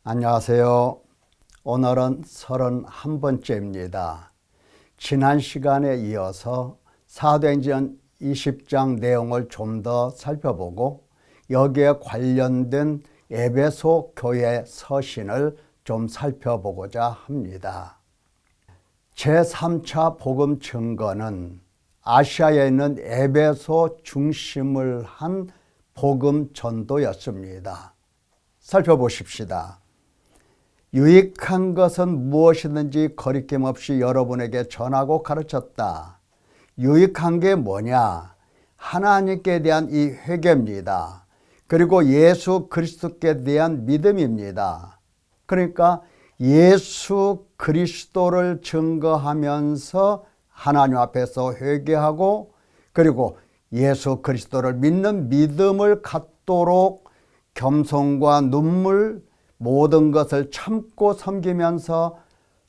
안녕하세요. 오늘은 31번째입니다. 지난 시간에 이어서 사도행전 20장 내용을 좀 더 살펴보고 여기에 관련된 에베소 교회 서신을 좀 살펴보고자 합니다. 제3차 복음 증거는 아시아에 있는 에베소 중심을 한 복음 전도였습니다. 살펴보십시다. 유익한 것은 무엇이든지 거리낌 없이 여러분에게 전하고 가르쳤다. 유익한 게 뭐냐? 하나님께 대한 이 회개입니다. 그리고 예수 그리스도께 대한 믿음입니다. 그러니까 예수 그리스도를 증거하면서 하나님 앞에서 회개하고 그리고 예수 그리스도를 믿는 믿음을 갖도록 겸손과 눈물 모든 것을 참고 섬기면서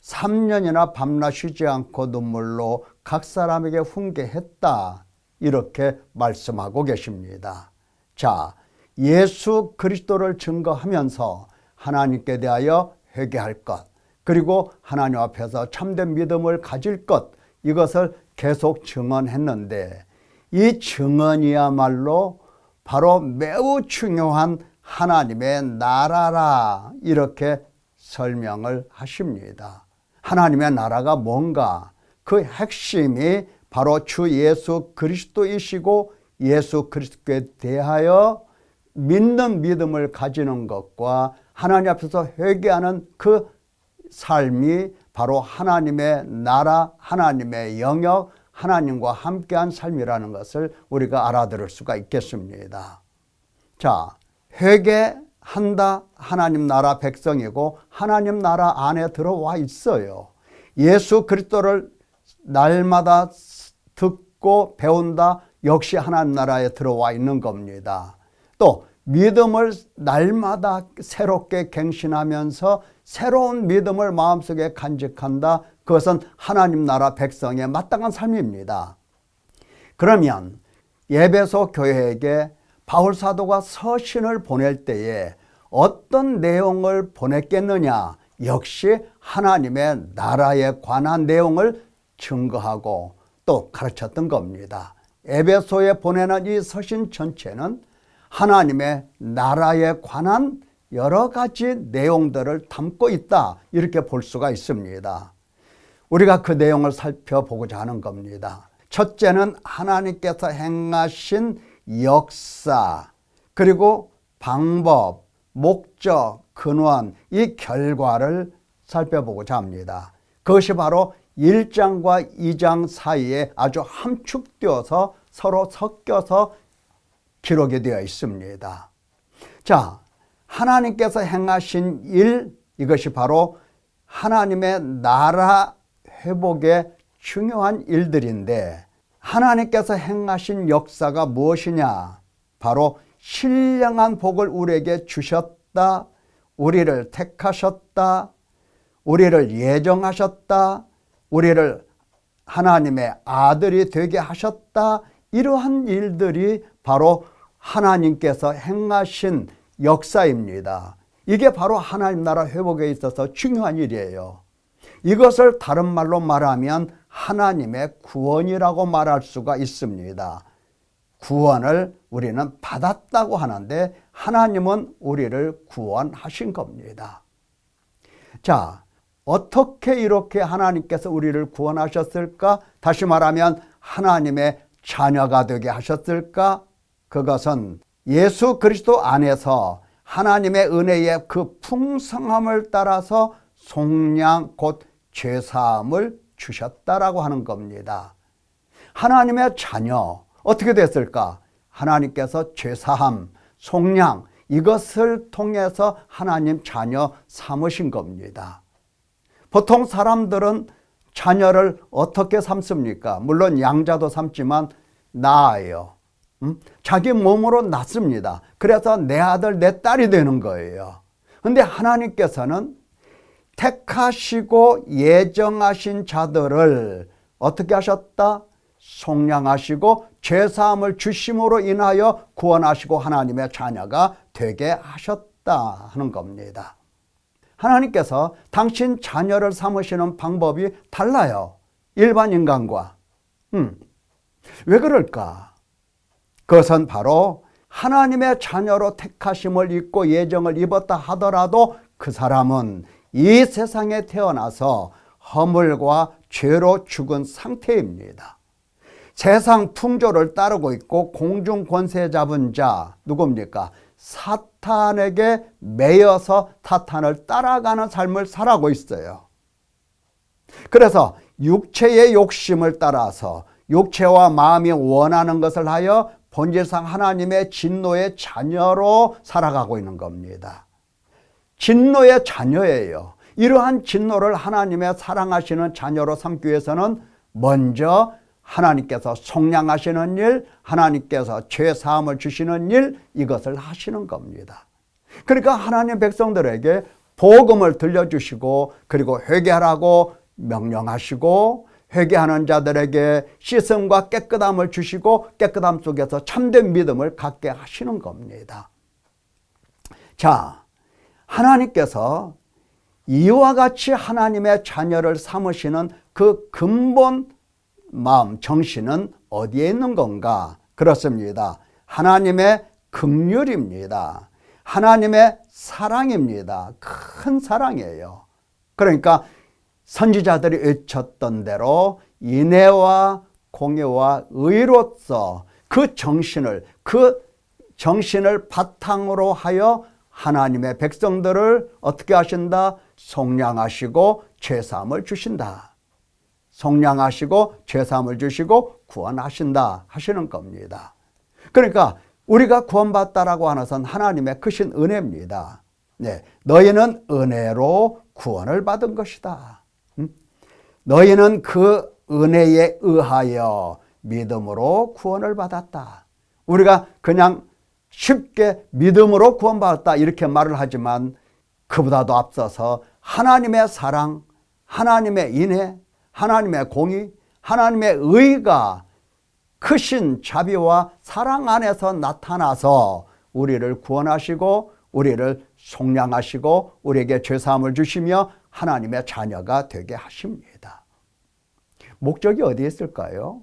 3년이나 밤낮 쉬지 않고 눈물로 각 사람에게 훈계했다. 이렇게 말씀하고 계십니다. 자, 예수 그리스도를 증거하면서 하나님께 대하여 회개할 것, 그리고 하나님 앞에서 참된 믿음을 가질 것, 이것을 계속 증언했는데 이 증언이야말로 바로 매우 중요한 하나님의 나라라 이렇게 설명을 하십니다. 하나님의 나라가 뭔가? 그 핵심이 바로 주 예수 그리스도이시고 예수 그리스도에 대하여 믿는 믿음을 가지는 것과 하나님 앞에서 회개하는 그 삶이 바로 하나님의 나라, 하나님의 영역, 하나님과 함께한 삶이라는 것을 우리가 알아들을 수가 있겠습니다. 자, 회개한다. 하나님 나라 백성이고 하나님 나라 안에 들어와 있어요. 예수 그리스도를 날마다 듣고 배운다. 역시 하나님 나라에 들어와 있는 겁니다. 또 믿음을 날마다 새롭게 갱신하면서 새로운 믿음을 마음속에 간직한다. 그것은 하나님 나라 백성의 마땅한 삶입니다. 그러면 에베소 교회에게 바울 사도가 서신을 보낼 때에 어떤 내용을 보냈겠느냐? 역시 하나님의 나라에 관한 내용을 증거하고 또 가르쳤던 겁니다. 에베소에 보내는 이 서신 전체는 하나님의 나라에 관한 여러 가지 내용들을 담고 있다. 이렇게 볼 수가 있습니다. 우리가 그 내용을 살펴보고자 하는 겁니다. 첫째는 하나님께서 행하신 역사, 그리고 방법, 목적, 근원, 이 결과를 살펴보고자 합니다. 그것이 바로 1장과 2장 사이에 아주 함축되어서 서로 섞여서 기록이 되어 있습니다. 자, 하나님께서 행하신 일, 이것이 바로 하나님의 나라 회복의 중요한 일들인데 하나님께서 행하신 역사가 무엇이냐? 바로 신령한 복을 우리에게 주셨다. 우리를 택하셨다. 우리를 예정하셨다. 우리를 하나님의 아들이 되게 하셨다. 이러한 일들이 바로 하나님께서 행하신 역사입니다. 이게 바로 하나님 나라 회복에 있어서 중요한 일이에요. 이것을 다른 말로 말하면 하나님의 구원이라고 말할 수가 있습니다. 구원을 우리는 받았다고 하는데 하나님은 우리를 구원하신 겁니다. 자, 어떻게 이렇게 하나님께서 우리를 구원하셨을까? 다시 말하면 하나님의 자녀가 되게 하셨을까? 그것은 예수 그리스도 안에서 하나님의 은혜의 그 풍성함을 따라서 속량 곧 죄사함을 주셨다라고 하는 겁니다. 하나님의 자녀 어떻게 됐을까? 하나님께서 죄사함, 속량 이것을 통해서 하나님 자녀 삼으신 겁니다. 보통 사람들은 자녀를 어떻게 삼습니까? 물론 양자도 삼지만 낳아요. 자기 몸으로 낳습니다. 그래서 내 아들, 내 딸이 되는 거예요. 그런데 하나님께서는 택하시고 예정하신 자들을 어떻게 하셨다? 속량하시고 죄사함을 주심으로 인하여 구원하시고 하나님의 자녀가 되게 하셨다 하는 겁니다. 하나님께서 당신 자녀를 삼으시는 방법이 달라요. 일반 인간과. 왜 그럴까? 그것은 바로 하나님의 자녀로 택하심을 입고 예정을 입었다 하더라도 그 사람은 이 세상에 태어나서 허물과 죄로 죽은 상태입니다. 세상 풍조를 따르고 있고 공중 권세 잡은 자 누굽니까? 사탄에게 매여서 사탄을 따라가는 삶을 살아가고 있어요. 그래서 육체의 욕심을 따라서 육체와 마음이 원하는 것을 하여 본질상 하나님의 진노의 자녀로 살아가고 있는 겁니다. 진노의 자녀예요. 이러한 진노를 하나님의 사랑하시는 자녀로 삼기 위해서는 먼저 하나님께서 속량하시는 일, 하나님께서 죄 사함을 주시는 일, 이것을 하시는 겁니다. 그러니까 하나님 백성들에게 복음을 들려주시고 그리고 회개하라고 명령하시고 회개하는 자들에게 씻음과 깨끗함을 주시고 깨끗함 속에서 참된 믿음을 갖게 하시는 겁니다. 자, 하나님께서 이와 같이 하나님의 자녀를 삼으시는 그 근본 마음, 정신은 어디에 있는 건가? 그렇습니다. 하나님의 긍휼입니다. 하나님의 사랑입니다. 큰 사랑이에요. 그러니까 선지자들이 외쳤던 대로 인애와 공의와 의로서 그 정신을 바탕으로 하여 하나님의 백성들을 어떻게 하신다? 속량하시고 죄사함을 주신다. 속량하시고 죄사함을 주시고 구원하신다 하시는 겁니다. 그러니까 우리가 구원받다라고 하는 것은 하나님의 크신 은혜입니다. 네, 너희는 은혜로 구원을 받은 것이다. 너희는 그 은혜에 의하여 믿음으로 구원을 받았다. 우리가 그냥 쉽게 믿음으로 구원받았다 이렇게 말을 하지만 그보다도 앞서서 하나님의 사랑, 하나님의 인애, 하나님의 공의, 하나님의 의가 크신 자비와 사랑 안에서 나타나서 우리를 구원하시고 우리를 속량하시고 우리에게 죄사함을 주시며 하나님의 자녀가 되게 하십니다. 목적이 어디에 있을까요?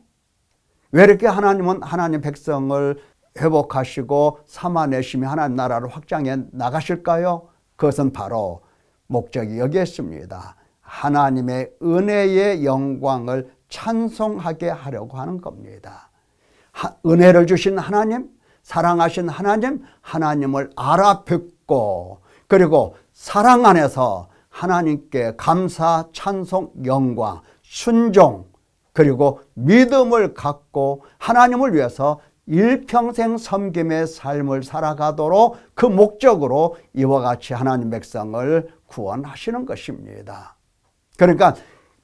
왜 이렇게 하나님은 하나님 백성을 회복하시고 삼아내시며 하나님 나라를 확장해 나가실까요? 그것은 바로 목적이 여기에 있습니다. 하나님의 은혜의 영광을 찬송하게 하려고 하는 겁니다. 은혜를 주신 하나님, 사랑하신 하나님, 하나님을 알아뵙고 그리고 사랑 안에서 하나님께 감사, 찬송, 영광, 순종 그리고 믿음을 갖고 하나님을 위해서 일평생 섬김의 삶을 살아가도록 그 목적으로 이와 같이 하나님 백성을 구원하시는 것입니다. 그러니까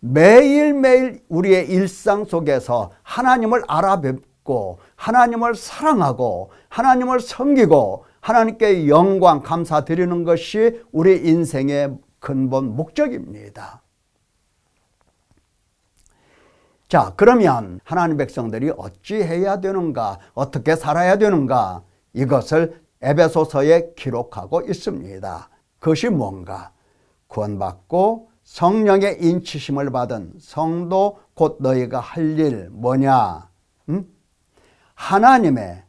매일매일 우리의 일상 속에서 하나님을 알아뵙고 하나님을 사랑하고 하나님을 섬기고 하나님께 영광 감사 드리는 것이 우리 인생의 근본 목적입니다. 자, 그러면 하나님 백성들이 어찌 해야 되는가, 어떻게 살아야 되는가, 이것을 에베소서에 기록하고 있습니다. 그것이 뭔가? 구원받고 성령의 인치심을 받은 성도 곧 너희가 할 일 뭐냐? 하나님의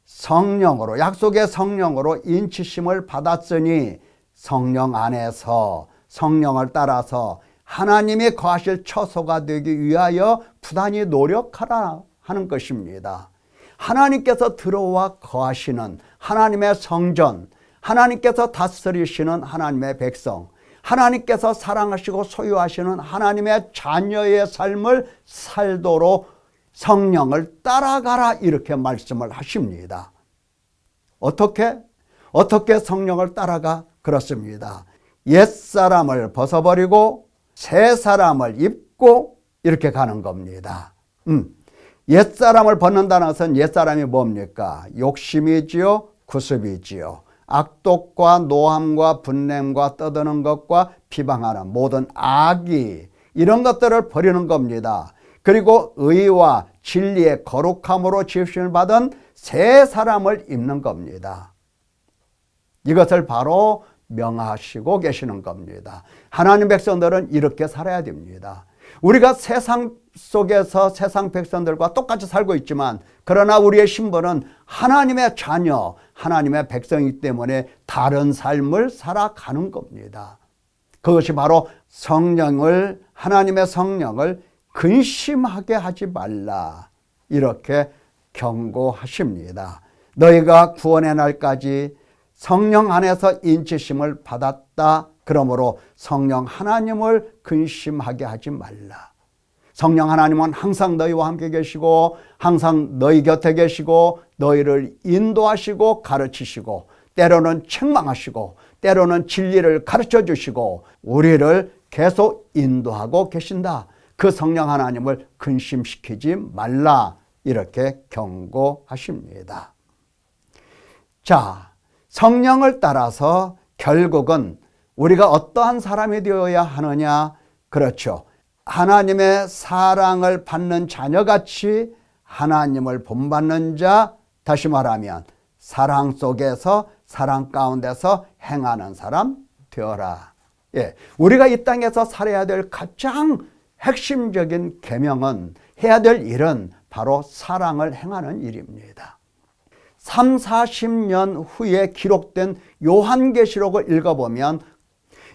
성령으로, 약속의 성령으로 인치심을 받았으니 성령 안에서 성령을 따라서 하나님이 거하실 처소가 되기 위하여 부단히 노력하라 하는 것입니다. 하나님께서 들어와 거하시는 하나님의 성전, 하나님께서 다스리시는 하나님의 백성, 하나님께서 사랑하시고 소유하시는 하나님의 자녀의 삶을 살도록 성령을 따라가라 이렇게 말씀을 하십니다. 어떻게 성령을 따라가? 그렇습니다. 옛사람을 벗어버리고 새 사람을 입고 이렇게 가는 겁니다. 옛사람을 벗는다는 것은 옛사람이 뭡니까? 욕심이지요, 구습이지요. 악독과 노함과 분냄과 떠드는 것과 비방하는 모든 악이 이런 것들을 버리는 겁니다. 그리고 의와 진리의 거룩함으로 지으심을 받은 새 사람을 입는 겁니다. 이것을 바로 명하시고 계시는 겁니다. 하나님 백성들은 이렇게 살아야 됩니다. 우리가 세상 속에서 세상 백성들과 똑같이 살고 있지만 그러나 우리의 신분은 하나님의 자녀, 하나님의 백성이기 때문에 다른 삶을 살아가는 겁니다. 그것이 바로 하나님의 성령을 근심하게 하지 말라 이렇게 경고하십니다. 너희가 구원의 날까지 성령 안에서 인치심을 받았다. 그러므로 성령 하나님을 근심하게 하지 말라. 성령 하나님은 항상 너희와 함께 계시고 항상 너희 곁에 계시고 너희를 인도하시고 가르치시고 때로는 책망하시고 때로는 진리를 가르쳐 주시고 우리를 계속 인도하고 계신다. 그 성령 하나님을 근심시키지 말라 이렇게 경고하십니다. 자, 성령을 따라서 결국은 우리가 어떠한 사람이 되어야 하느냐? 그렇죠. 하나님의 사랑을 받는 자녀같이 하나님을 본받는 자, 다시 말하면 사랑 속에서 사랑 가운데서 행하는 사람 되어라. 예, 우리가 이 땅에서 살아야 될 가장 핵심적인 계명은 해야 될 일은 바로 사랑을 행하는 일입니다. 3, 40년 후에 기록된 요한계시록을 읽어보면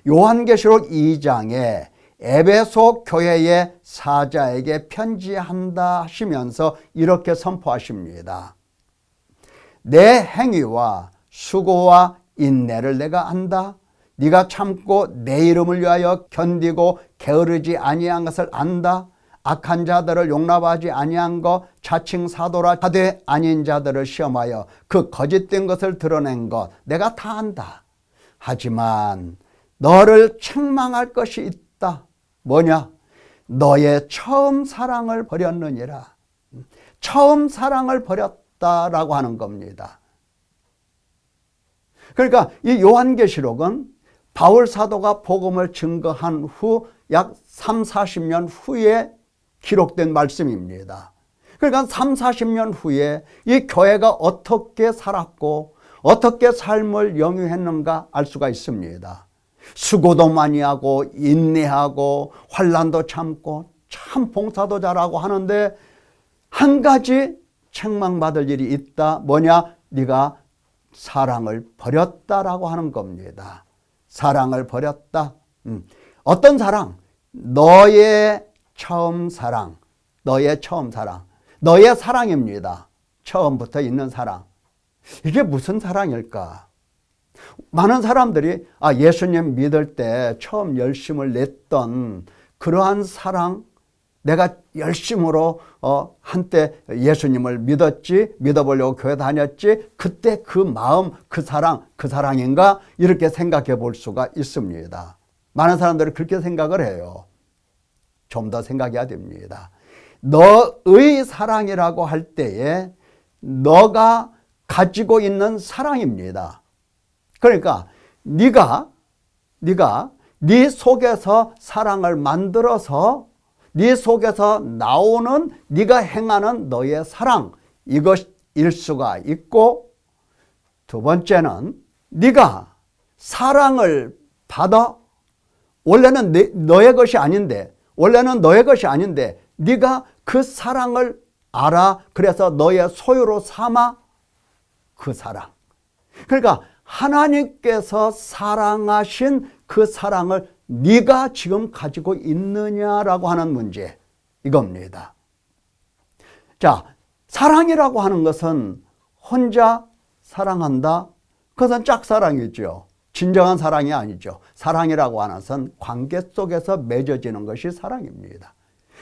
요한계시록 2장에 에베소 교회의 사자에게 편지한다 하시면서 이렇게 선포하십니다. 내 행위와 수고와 인내를 내가 안다. 네가 참고 내 이름을 위하여 견디고 게으르지 아니한 것을 안다. 악한 자들을 용납하지 아니한 것, 자칭 사도라 하되 아닌 자들을 시험하여 그 거짓된 것을 드러낸 것 내가 다 안다. 하지만 너를 책망할 것이 있다. 뭐냐? 너의 처음 사랑을 버렸느니라. 처음 사랑을 버렸다라고 하는 겁니다. 그러니까 이 요한계시록은 바울 사도가 복음을 증거한 후 약 3, 40년 후에 기록된 말씀입니다. 그러니까 3, 40년 후에 이 교회가 어떻게 살았고 어떻게 삶을 영위했는가 알 수가 있습니다. 수고도 많이 하고 인내하고 환난도 참고 참 봉사도 잘하고 하는데 한 가지 책망받을 일이 있다. 뭐냐? 네가 사랑을 버렸다라고 하는 겁니다. 사랑을 버렸다. 어떤 사랑? 너의 처음 사랑, 너의 처음 사랑, 너의 사랑입니다. 처음부터 있는 사랑. 이게 무슨 사랑일까? 많은 사람들이 예수님 믿을 때 처음 열심을 냈던 그러한 사랑, 내가 열심으로 한때 예수님을 믿었지, 믿어보려고 교회 다녔지, 그때 그 마음, 그 사랑인가? 이렇게 생각해 볼 수가 있습니다. 많은 사람들이 그렇게 생각을 해요. 좀 더 생각해야 됩니다. 너의 사랑이라고 할 때에 너가 가지고 있는 사랑입니다. 그러니까 네가 네 속에서 사랑을 만들어서 네 속에서 나오는 네가 행하는 너의 사랑, 이것일 수가 있고, 두 번째는 네가 사랑을 받아 원래는 너의 것이 아닌데 네가 그 사랑을 알아. 그래서 너의 소유로 삼아 그 사랑. 그러니까 하나님께서 사랑하신 그 사랑을 네가 지금 가지고 있느냐라고 하는 문제, 이겁니다. 자, 사랑이라고 하는 것은 혼자 사랑한다? 그것은 짝사랑이죠. 진정한 사랑이 아니죠. 사랑이라고 하는 것은 관계 속에서 맺어지는 것이 사랑입니다.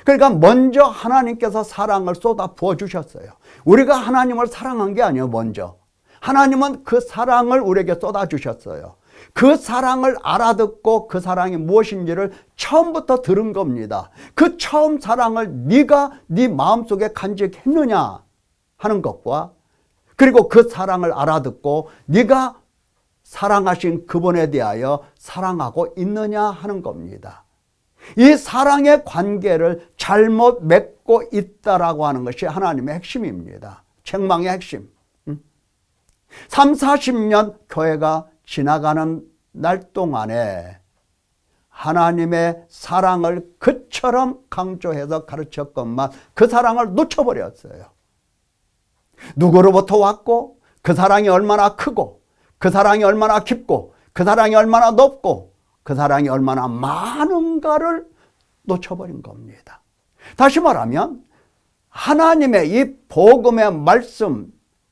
그러니까 먼저 하나님께서 사랑을 쏟아 부어주셨어요. 우리가 하나님을 사랑한 게 아니에요. 먼저 하나님은 그 사랑을 우리에게 쏟아주셨어요. 그 사랑을 알아듣고 그 사랑이 무엇인지를 처음부터 들은 겁니다. 그 처음 사랑을 네가 네 마음속에 간직했느냐 하는 것과, 그리고 그 사랑을 알아듣고 네가 사랑하신 그분에 대하여 사랑하고 있느냐 하는 겁니다. 이 사랑의 관계를 잘못 맺고 있다라고 하는 것이 하나님의 핵심입니다. 책망의 핵심. 3, 40년 교회가 지나가는 날 동안에 하나님의 사랑을 그처럼 강조해서 가르쳤건만 그 사랑을 놓쳐버렸어요. 누구로부터 왔고 그 사랑이 얼마나 크고 그 사랑이 얼마나 깊고 그 사랑이 얼마나 높고 그 사랑이 얼마나 많은가를 놓쳐버린 겁니다. 다시 말하면 하나님의 이 복음의 말씀,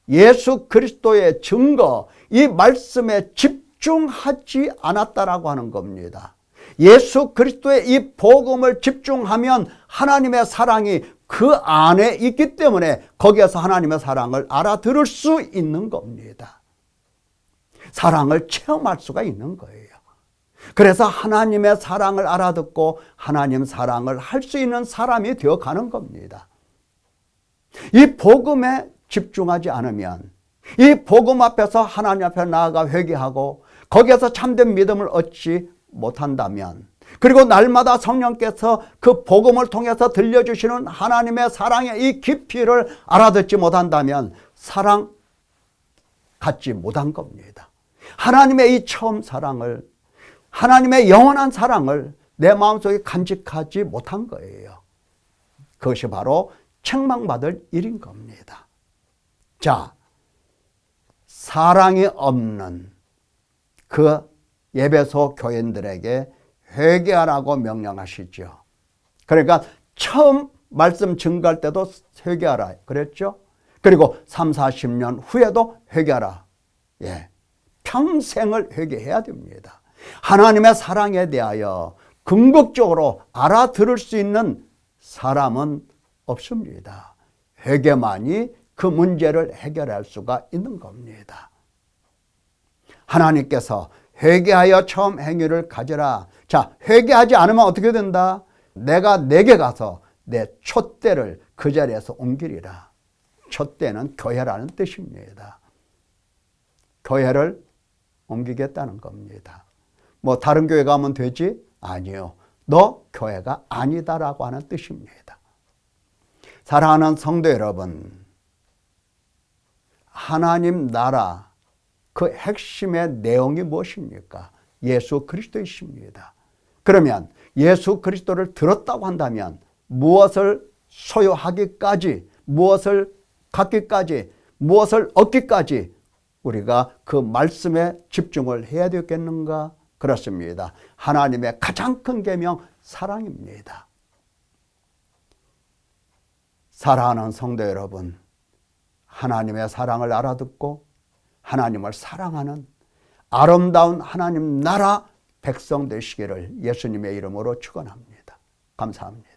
예수 그리스도의 증거, 이 말씀에 집중하지 않았다라고 하는 겁니다. 예수 그리스도의 이 복음을 집중하면 하나님의 사랑이 그 안에 있기 때문에 거기에서 하나님의 사랑을 알아들을 수 있는 겁니다. 사랑을 체험할 수가 있는 거예요. 그래서 하나님의 사랑을 알아듣고 하나님 사랑을 할 수 있는 사람이 되어가는 겁니다. 이 복음에 집중하지 않으면, 이 복음 앞에서 하나님 앞에 나아가 회개하고 거기에서 참된 믿음을 얻지 못한다면, 그리고 날마다 성령께서 그 복음을 통해서 들려주시는 하나님의 사랑의 이 깊이를 알아듣지 못한다면 사랑 갖지 못한 겁니다. 하나님의 이 처음 사랑을, 하나님의 영원한 사랑을 내 마음속에 간직하지 못한 거예요. 그것이 바로 책망받을 일인 겁니다. 자, 사랑이 없는 그 에베소 교인들에게 회개하라고 명령하시죠. 그러니까 처음 말씀 증거할 때도 회개하라 그랬죠. 그리고 3, 40년 후에도 회개하라. 예, 평생을 회개해야 됩니다. 하나님의 사랑에 대하여 궁극적으로 알아들을 수 있는 사람은 없습니다. 회개만이 그 문제를 해결할 수가 있는 겁니다. 하나님께서 회개하여 처음 행위를 가져라. 자, 회개하지 않으면 어떻게 된다? 내가 내게 가서 내 촛대를 그 자리에서 옮기리라. 촛대는 교회라는 뜻입니다. 교회를 옮기겠다는 겁니다. 뭐 다른 교회 가면 되지? 아니요. 너 교회가 아니다라고 하는 뜻입니다. 사랑하는 성도 여러분, 하나님 나라 그 핵심의 내용이 무엇입니까? 예수 그리스도이십니다. 그러면 예수 그리스도를 들었다고 한다면 무엇을 소유하기까지, 무엇을 갖기까지, 무엇을 얻기까지 우리가 그 말씀에 집중을 해야 되겠는가? 그렇습니다. 하나님의 가장 큰 계명 사랑입니다. 사랑하는 성도 여러분, 하나님의 사랑을 알아듣고 하나님을 사랑하는 아름다운 하나님 나라 백성 되시기를 예수님의 이름으로 축원합니다. 감사합니다.